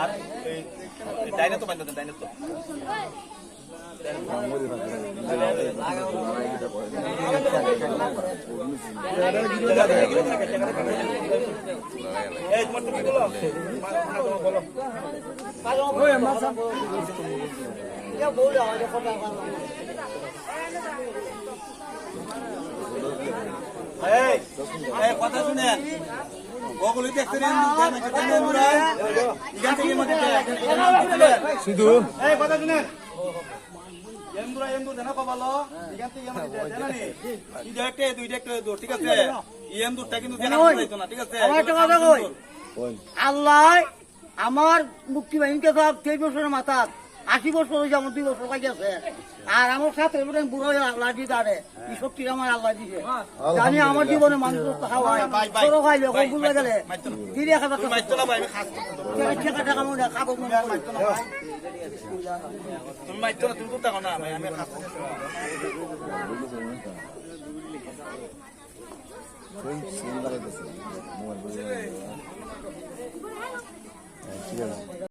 আর ডাইনে তো বাইন্দা দেন ডাইনে তো এই তোমার তুমি বলো বলো ওই আমার সাথে ইয়া বল আমাদের কথা এই এই কথা শুনেন ওগুলো দেখছেন শুধু এই কথা শুনেন এমদুরা এমদু জানা পাবালো এখান থেকে এমন জানা নি দুইটা একটা দূর ঠিক আছে এমদুরটা কিন্তু জানা যাইতো না ঠিক আছে আমার একটা কথা কই আল্লাহ আমার মুক্তি বাহিনীকে সব 23 বছরের মাথা 80 বছর হয়ে যেমন 2 বছর কাজ আছে আর আমার সাথে বুড়ো লাঠি দাঁড়ে এই শক্তি আমার আল্লাহ দিছে জানি আমার জীবনে মানুষ খাওয়াই ছোট খাইলে বুঝে গেলে 3,000 টাকা মনে খাবো তুমি মাইতো না তুমি তো টাকা না আমি